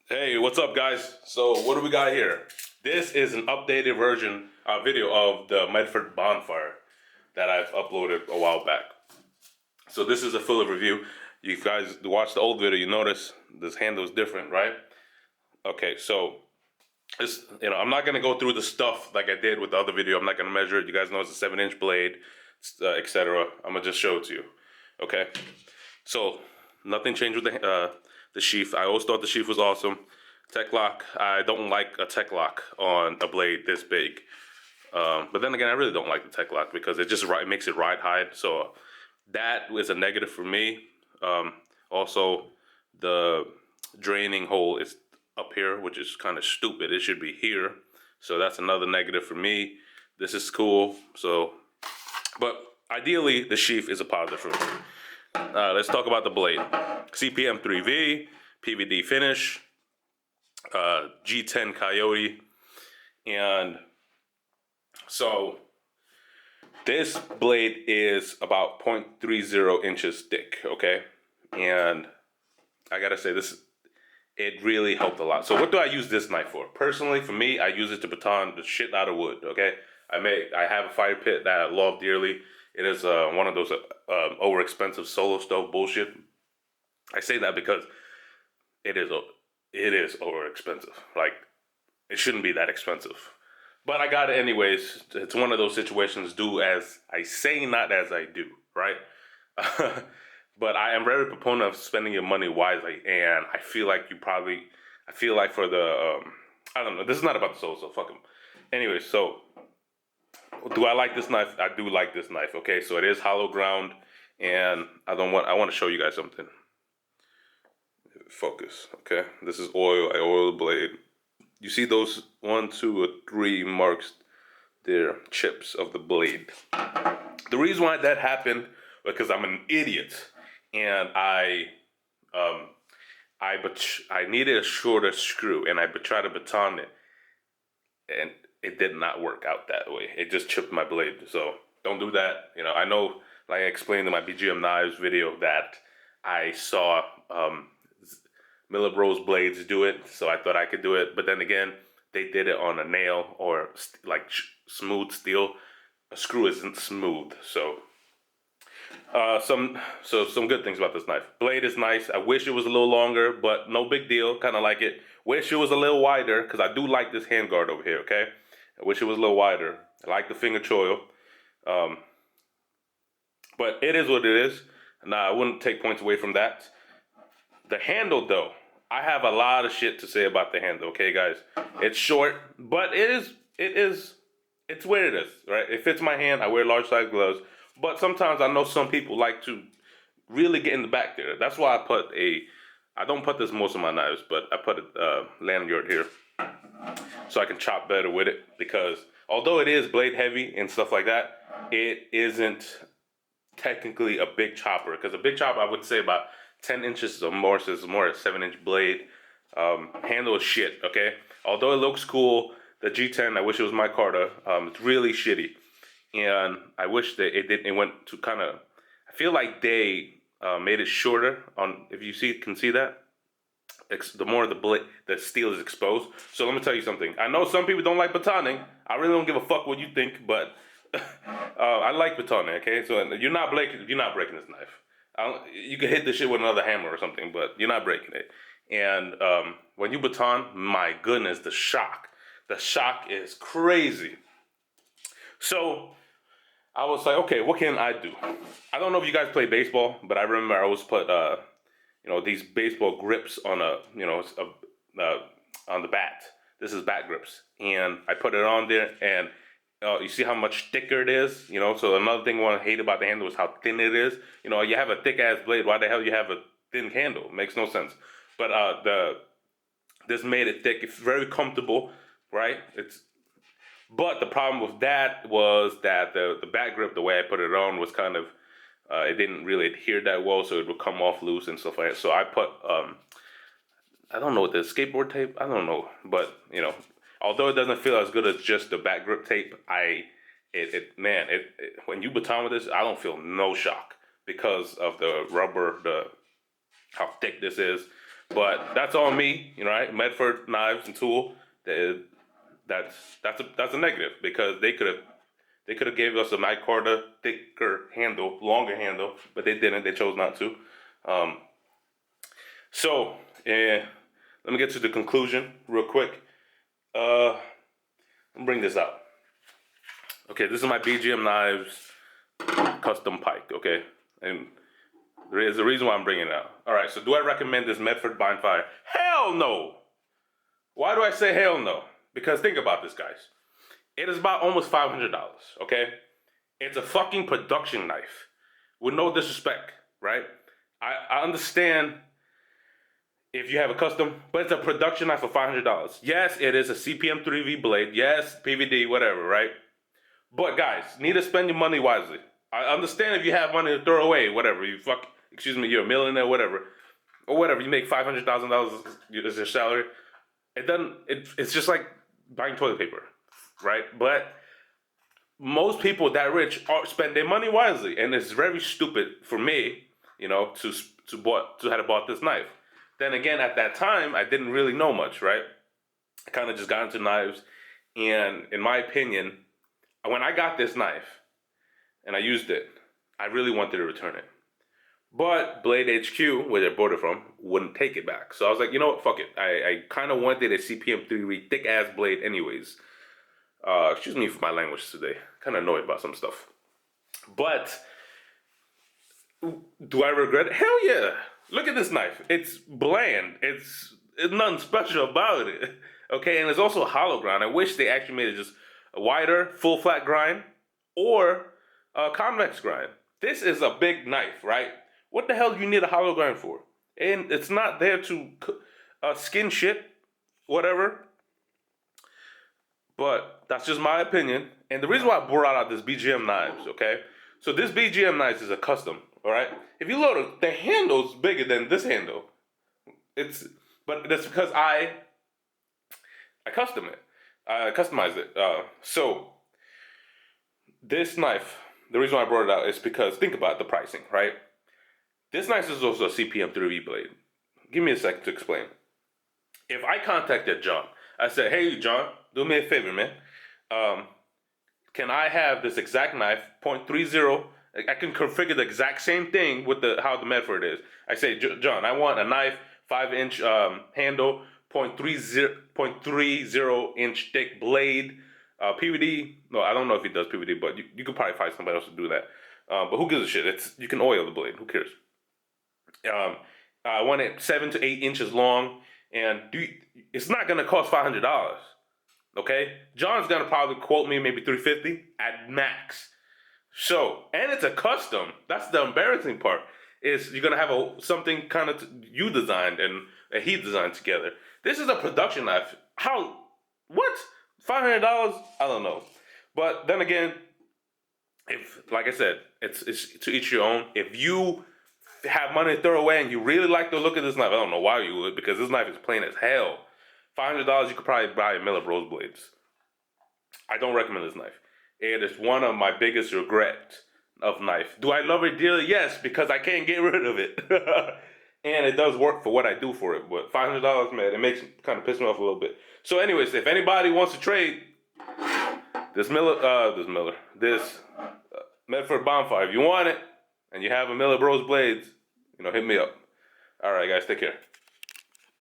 Hey, what's up, guys? So, what do we got here? This is an updated version, video of the Medford Bonfire that I've uploaded a while back. So, this is a full review. You guys watch the old video, you notice this handle is different, right? Okay, so it's, I'm not gonna go through the stuff like I did with the other video. I'm not gonna measure it. You guys know it's a 7-inch blade, etc. I'm gonna just show it to you. Okay, so nothing changed with the sheath. I always thought the sheath was awesome. Tech lock, I don't like a tech lock on a blade this big. But then again, I really don't like the tech lock because it just it makes it ride hide. So that is a negative for me. Also, the draining hole is up here, which is kind of stupid. It should be here. So that's another negative for me. This is cool. So, but ideally, the sheath is a positive for me. Let's talk about the blade. CPM 3V, PVD finish, G10 Coyote, and so this blade is about 0.30 inches thick, okay? And I gotta say, it really helped a lot. So what do I use this knife for? Personally, for me, I use it to baton the shit out of wood, okay? I have a fire pit that I love dearly. It is one of those over-expensive solo stove bullshit. I say that because it is over-expensive. Like, it shouldn't be that expensive. But I got it anyways. It's one of those situations, do as I say, not as I do, right? But I am very proponent of spending your money wisely, and I feel like for the, I don't know, this is not about the soul, so fuck them. Anyway, so, do I like this knife? I do like this knife, okay? So it is hollow ground, and I want to show you guys something. Focus, okay? This is oil, I oil the blade. You see those 1, 2, or 3 marks there, chips of the blade. The reason why that happened was because I'm an idiot, and I needed a shorter screw, and I tried to baton it, and it did not work out that way. It just chipped my blade. So don't do that. I know, like I explained in my BGM Knives video, that I saw Miller Bros blades do it, so I thought I could do it. But then again, they did it on a nail or like smooth steel. A screw isn't smooth, so some good things about this knife. Blade is nice. I wish it was a little longer, but no big deal. Kind of like it. Wish it was a little wider, because I do like this handguard over here, okay? I wish it was a little wider. I like the finger choil. But it is what it is. Now, I wouldn't take points away from that. The handle, though, I have a lot of shit to say about the handle, okay, guys? It's short, but it's where it is, right? It fits my hand. I wear large size gloves. But sometimes I know some people like to really get in the back there. That's why I don't put this most of my knives, but I put a lanyard here so I can chop better with it, because although it is blade heavy and stuff like that, it isn't technically a big chopper, because a big chopper, I would say about 10 inches or more, so it's more a 7-inch blade. Handle is shit, okay? Although it looks cool, the G10, I wish it was my Carter. It's really shitty. And I wish that it went to kind of, I feel like they made it shorter on, if you can see that, the more the steel is exposed. So let me tell you something. I know some people don't like batoning. I really don't give a fuck what you think, but I like batoning, okay? So you're not breaking this knife. You can hit this shit with another hammer or something, but you're not breaking it. And when you baton, my goodness, the shock is crazy. So I was like, okay, what can I do? I don't know if you guys play baseball, but I remember I always put these baseball grips on on the bat. This is bat grips, and I put it on there, and you see how much thicker it is, So another thing I hate about the handle is how thin it is. You have a thick ass blade. Why the hell you have a thin handle? Makes no sense. But this made it thick. It's very comfortable, right? But the problem with that was that the back grip, the way I put it on, was kind of it didn't really adhere that well, so it would come off loose and stuff like that. So I put I don't know what the skateboard tape. I don't know, but although it doesn't feel as good as just the back grip tape, when you baton with this, I don't feel no shock because of the rubber, how thick this is. But that's on me, you know, right? Medford knives and tool. That's a negative because they could have gave us a micarta, thicker handle, longer handle, but they didn't. They chose not to. So, let me get to the conclusion real quick. Let me bring this out. Okay, this is my BGM Knives custom pike, okay? And there is a reason why I'm bringing it out. All right, so do I recommend this Medford Bonfire? Hell no! Why do I say hell no? Because think about this, guys. It is about almost $500, okay? It's a fucking production knife. With no disrespect, right? I understand if you have a custom, but it's a production knife for $500. Yes, it is a CPM 3V blade. Yes, PVD, whatever, right? But guys, need to spend your money wisely. I understand if you have money to throw away, whatever. You're a millionaire, whatever. Or whatever, you make $500,000 as your salary. It's just like buying toilet paper, right? But most people that rich spend their money wisely, and it's very stupid for me, you know, to have bought this knife. Then again, at that time, I didn't really know much, right? I kind of just got into knives, and in my opinion, when I got this knife and I used it, I really wanted to return it. But Blade HQ, where they bought it from, wouldn't take it back. So I was like, you know what, fuck it. I kind of wanted a CPM 3 thick ass blade anyways. Excuse me for my language today. Kind of annoyed about some stuff. But do I regret it? Hell yeah. Look at this knife. It's bland. It's nothing special about it. Okay, and it's also a hollow grind. I wish they actually made it just a wider, full flat grind or a convex grind. This is a big knife, right? What the hell do you need a hollow grind for? And it's not there to skin shit, whatever. But that's just my opinion. And the reason why I brought out this BGM knives, okay? So this BGM knives is a custom, all right? If you load it, the handle's bigger than this handle. But that's because I customized it. So this knife, the reason why I brought it out is because think about the pricing, right? This knife is also a CPM 3V blade. Give me a second to explain. If I contacted John, I said, hey, John, do me a favor, man. Can I have this exact knife, .30? I can configure the exact same thing with how the Medford is. I say, John, I want a knife, 5-inch handle, .30-inch thick blade, PVD. No, I don't know if he does PVD, but you could probably find somebody else to do that. But who gives a shit? You can oil the blade. Who cares? I want it 7 to 8 inches long, and it's not gonna cost $500. Okay, John's gonna probably quote me maybe $350 at max. So, and it's a custom. That's the embarrassing part. Is you're gonna have something kind of you designed and he designed together. This is a production knife. How? What? $500? I don't know. But then again, like I said, it's to each your own. If you have money to throw away and you really like the look of this knife, I don't know why you would, because this knife is plain as hell. $500, you could probably buy a Miller Rose blades. I don't recommend this knife. It is one of my biggest regrets of knife. Do I love it dearly? Yes, because I can't get rid of it. And it does work for what I do for it. But $500, man, it makes kind of piss me off a little bit. So anyways, if anybody wants to trade this Medford Bonfire, if you want it, and you have a Miller Bros blades, hit me up. All right, guys, take care.